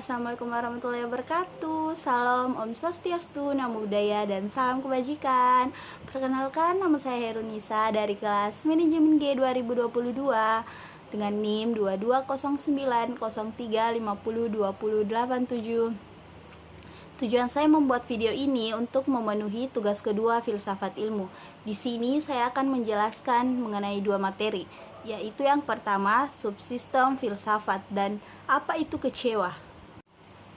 Assalamualaikum warahmatullahi wabarakatuh. Salam Om Swastiastu, Namo Buddhaya, dan salam kebajikan. Perkenalkan, nama saya Herunisa dari kelas Manajemen G 2022 dengan NIM 220903502087. Tujuan saya membuat video ini untuk memenuhi tugas kedua filsafat ilmu. Di sini saya akan menjelaskan mengenai dua materi, yaitu yang pertama subsistem filsafat dan apa itu kecewa.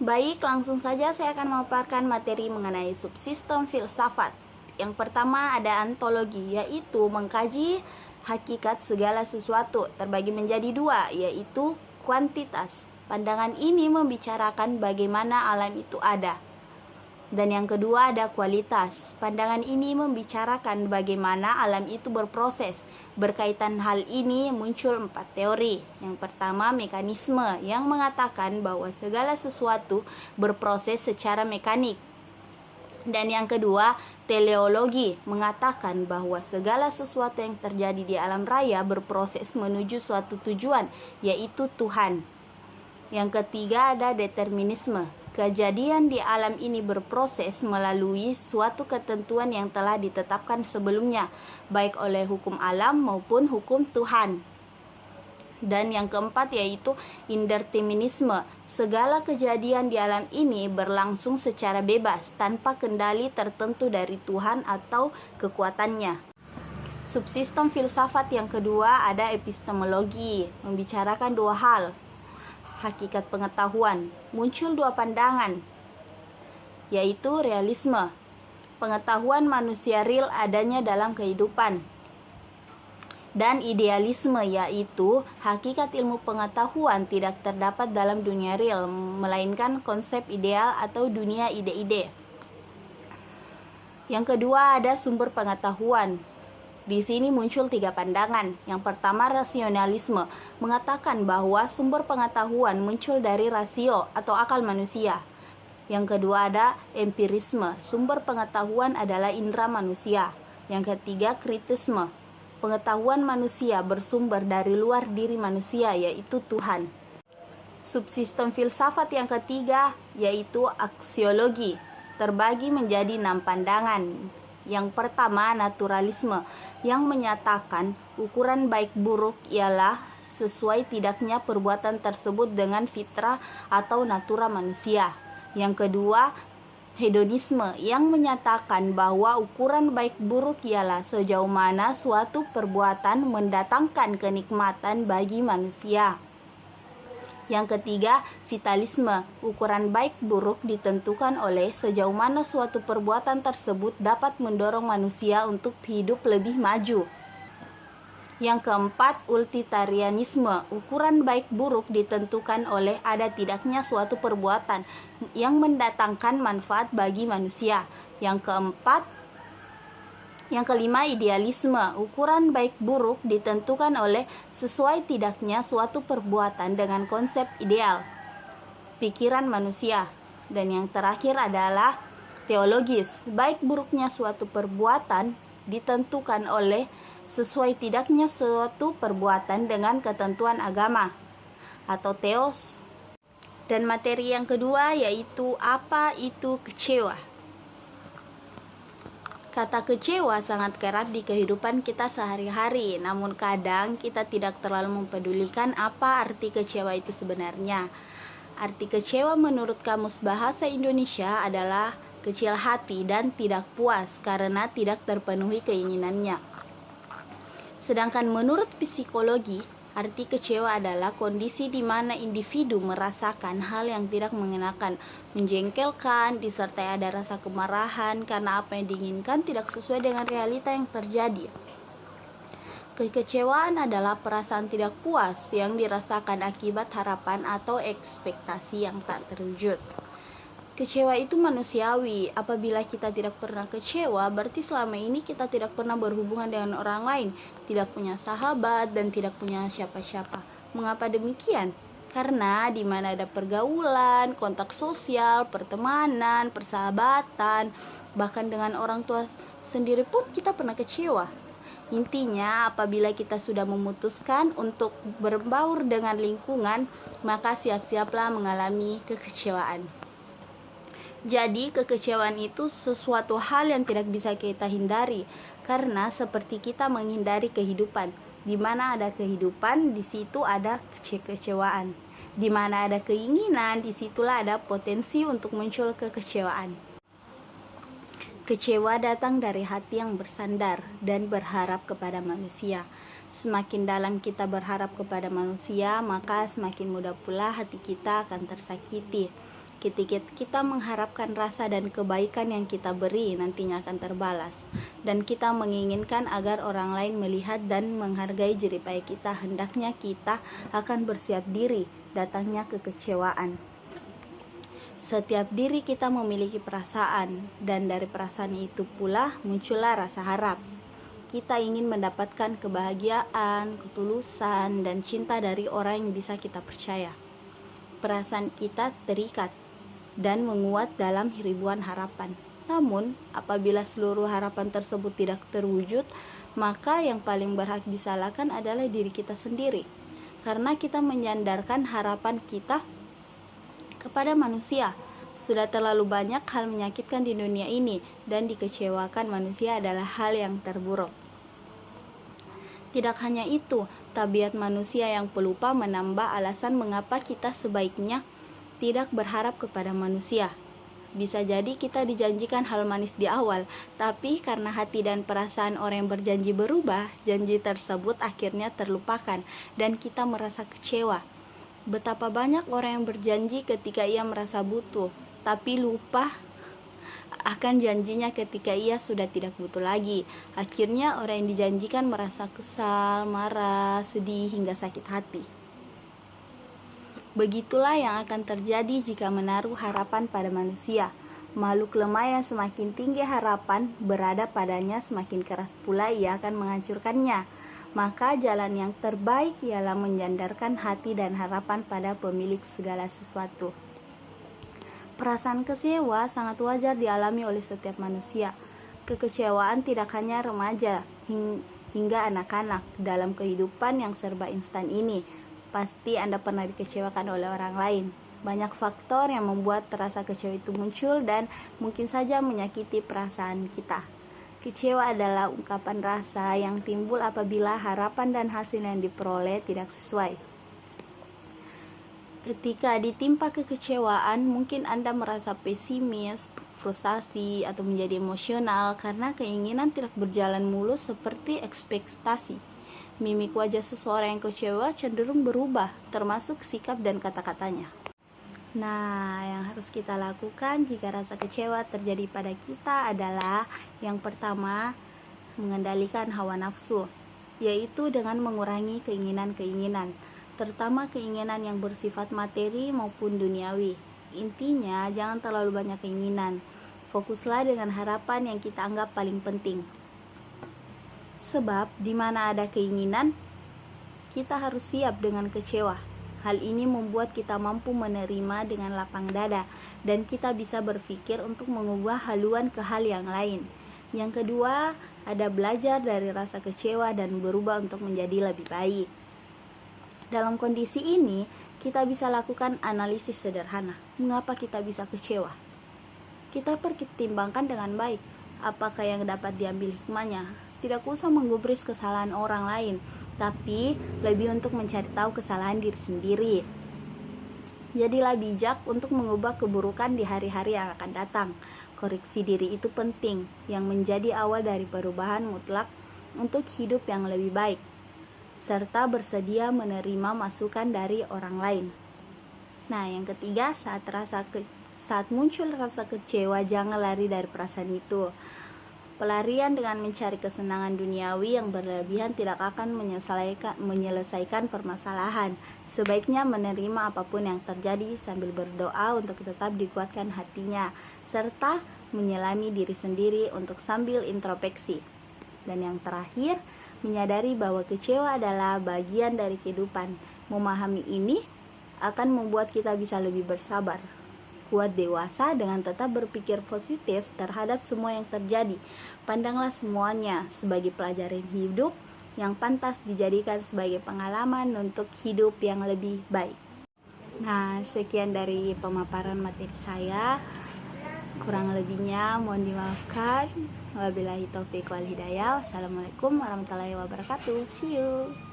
Baik, langsung saja saya akan memaparkan materi mengenai subsistem filsafat. Yang pertama ada ontologi, yaitu mengkaji hakikat segala sesuatu, terbagi menjadi dua, yaitu kuantitas. Pandangan ini membicarakan bagaimana alam itu ada. Dan yang kedua ada kualitas. Pandangan ini membicarakan bagaimana alam itu berproses. Berkaitan hal ini muncul 4 teori. Yang pertama mekanisme, yang mengatakan bahwa segala sesuatu berproses secara mekanik. Dan yang kedua teleologi, mengatakan bahwa segala sesuatu yang terjadi di alam raya berproses menuju suatu tujuan, yaitu Tuhan. Yang ketiga ada determinisme. Kejadian di alam ini berproses melalui suatu ketentuan yang telah ditetapkan sebelumnya, baik oleh hukum alam maupun hukum Tuhan. Dan yang keempat yaitu indeterminisme. Segala kejadian di alam ini berlangsung secara bebas, tanpa kendali tertentu dari Tuhan atau kekuatannya. Subsistem filsafat yang kedua ada epistemologi, membicarakan dua hal. Hakikat pengetahuan, muncul dua pandangan, yaitu realisme, pengetahuan manusia real adanya dalam kehidupan, dan idealisme, yaitu hakikat ilmu pengetahuan tidak terdapat dalam dunia real, melainkan konsep ideal atau dunia ide-ide. Yang kedua ada sumber pengetahuan. Di sini muncul 3 pandangan. Yang pertama rasionalisme, mengatakan bahwa sumber pengetahuan muncul dari rasio atau akal manusia. Yang kedua ada empirisme, sumber pengetahuan adalah indera manusia. Yang ketiga kritisme, pengetahuan manusia bersumber dari luar diri manusia, yaitu Tuhan. Subsistem filsafat yang ketiga yaitu aksiologi, terbagi menjadi 6 pandangan. Yang pertama naturalisme, yang menyatakan ukuran baik buruk ialah sesuai tidaknya perbuatan tersebut dengan fitrah atau natura manusia. Yang kedua, hedonisme, yang menyatakan bahwa ukuran baik buruk ialah sejauh mana suatu perbuatan mendatangkan kenikmatan bagi manusia. Yang ketiga, vitalisme, ukuran baik buruk ditentukan oleh sejauh mana suatu perbuatan tersebut dapat mendorong manusia untuk hidup lebih maju. Yang keempat, utilitarianisme, ukuran baik buruk ditentukan oleh ada tidaknya suatu perbuatan yang mendatangkan manfaat bagi manusia. Yang kelima, idealisme, ukuran baik buruk ditentukan oleh sesuai tidaknya suatu perbuatan dengan konsep ideal, pikiran manusia. Dan yang terakhir adalah teologis, baik buruknya suatu perbuatan ditentukan oleh sesuai tidaknya suatu perbuatan dengan ketentuan agama atau theos. Dan materi yang kedua yaitu apa itu kecewa. Kata kecewa sangat kerap di kehidupan kita sehari-hari, namun kadang kita tidak terlalu mempedulikan apa arti kecewa itu sebenarnya. Arti kecewa menurut Kamus Bahasa Indonesia adalah kecil hati dan tidak puas karena tidak terpenuhi keinginannya. Sedangkan menurut psikologi, arti kecewa adalah kondisi di mana individu merasakan hal yang tidak mengenakan, menjengkelkan, disertai ada rasa kemarahan karena apa yang diinginkan tidak sesuai dengan realita yang terjadi. Kekecewaan adalah perasaan tidak puas yang dirasakan akibat harapan atau ekspektasi yang tak terwujud. Kecewa itu manusiawi. Apabila kita tidak pernah kecewa, berarti selama ini kita tidak pernah berhubungan dengan orang lain, tidak punya sahabat, dan tidak punya siapa-siapa. Mengapa demikian? Karena di mana ada pergaulan, kontak sosial, pertemanan, persahabatan, bahkan dengan orang tua sendiri pun kita pernah kecewa. Intinya, apabila kita sudah memutuskan untuk berbaur dengan lingkungan, maka siap-siaplah mengalami kekecewaan. Jadi, kekecewaan itu sesuatu hal yang tidak bisa kita hindari, karena seperti kita menghindari kehidupan. Di mana ada kehidupan, di situ ada kekecewaan. Di mana ada keinginan, disitulah ada potensi untuk muncul kekecewaan. Kecewa datang dari hati yang bersandar dan berharap kepada manusia. Semakin dalam kita berharap kepada manusia, maka semakin mudah pula hati kita akan tersakiti. Ketika kita mengharapkan rasa dan kebaikan yang kita beri nantinya akan terbalas, dan kita menginginkan agar orang lain melihat dan menghargai jeripaya kita, hendaknya kita akan bersiap diri datangnya kekecewaan. Setiap diri kita memiliki perasaan, dan dari perasaan itu pula muncullah rasa harap. Kita ingin mendapatkan kebahagiaan, ketulusan, dan cinta dari orang yang bisa kita percaya. Perasaan kita terikat dan menguat dalam ribuan harapan. Namun, apabila seluruh harapan tersebut tidak terwujud, maka yang paling berhak disalahkan adalah diri kita sendiri, karena kita menyandarkan harapan kita kepada manusia. Sudah terlalu banyak hal menyakitkan di dunia ini, dan dikecewakan manusia adalah hal yang terburuk. Tidak hanya itu, tabiat manusia yang pelupa menambah alasan mengapa kita sebaiknya tidak berharap kepada manusia. Bisa jadi kita dijanjikan hal manis di awal, tapi karena hati dan perasaan orang yang berjanji berubah, janji tersebut akhirnya terlupakan dan kita merasa kecewa. Betapa banyak orang yang berjanji ketika ia merasa butuh, tapi lupa akan janjinya ketika ia sudah tidak butuh lagi. Akhirnya orang yang dijanjikan merasa kesal, marah, sedih, hingga sakit hati. Begitulah yang akan terjadi jika menaruh harapan pada manusia. Makhluk lemah yang semakin tinggi harapan berada padanya, semakin keras pula ia akan menghancurkannya. Maka jalan yang terbaik ialah menyandarkan hati dan harapan pada pemilik segala sesuatu. Perasaan kecewa sangat wajar dialami oleh setiap manusia. Kekecewaan tidak hanya remaja hingga anak-anak. Dalam kehidupan yang serba instan ini, pasti Anda pernah dikecewakan oleh orang lain. Banyak faktor yang membuat rasa kecewa itu muncul dan mungkin saja menyakiti perasaan kita. Kecewa adalah ungkapan rasa yang timbul apabila harapan dan hasil yang diperoleh tidak sesuai. Ketika ditimpa kekecewaan, mungkin Anda merasa pesimis, frustasi, atau menjadi emosional karena keinginan tidak berjalan mulus seperti ekspektasi. Mimik wajah seseorang yang kecewa cenderung berubah, termasuk sikap dan kata-katanya. Nah, yang harus kita lakukan jika rasa kecewa terjadi pada kita adalah yang pertama, mengendalikan hawa nafsu, yaitu dengan mengurangi keinginan-keinginan, terutama keinginan yang bersifat materi maupun duniawi. Intinya, jangan terlalu banyak keinginan. Fokuslah dengan harapan yang kita anggap paling penting. Sebab, di mana ada keinginan, kita harus siap dengan kecewa. Hal ini membuat kita mampu menerima dengan lapang dada, dan kita bisa berpikir untuk mengubah haluan ke hal yang lain. Yang kedua, ada belajar dari rasa kecewa dan berubah untuk menjadi lebih baik. Dalam kondisi ini, kita bisa lakukan analisis sederhana. Mengapa kita bisa kecewa? Kita pertimbangkan dengan baik, apakah yang dapat diambil hikmahnya. Tidak usah menggubris kesalahan orang lain, tapi lebih untuk mencari tahu kesalahan diri sendiri. Jadilah bijak untuk mengubah keburukan di hari-hari yang akan datang. Koreksi diri itu penting, yang menjadi awal dari perubahan mutlak untuk hidup yang lebih baik, serta bersedia menerima masukan dari orang lain. Nah, yang ketiga, saat muncul rasa kecewa, jangan lari dari perasaan itu. Pelarian dengan mencari kesenangan duniawi yang berlebihan tidak akan menyelesaikan permasalahan. Sebaiknya menerima apapun yang terjadi sambil berdoa untuk tetap dikuatkan hatinya, serta menyelami diri sendiri untuk sambil introspeksi. Dan yang terakhir, menyadari bahwa kecewa adalah bagian dari kehidupan. Memahami ini akan membuat kita bisa lebih bersabar. kuat dewasa dengan tetap berpikir positif terhadap semua yang terjadi. Pandanglah semuanya sebagai pelajaran hidup yang pantas dijadikan sebagai pengalaman untuk hidup yang lebih baik. Nah, sekian dari pemaparan materi saya. Kurang lebihnya mohon dimaafkan. Wabillahi taufiq wal hidayah. Wassalamualaikum warahmatullahi wabarakatuh. See you.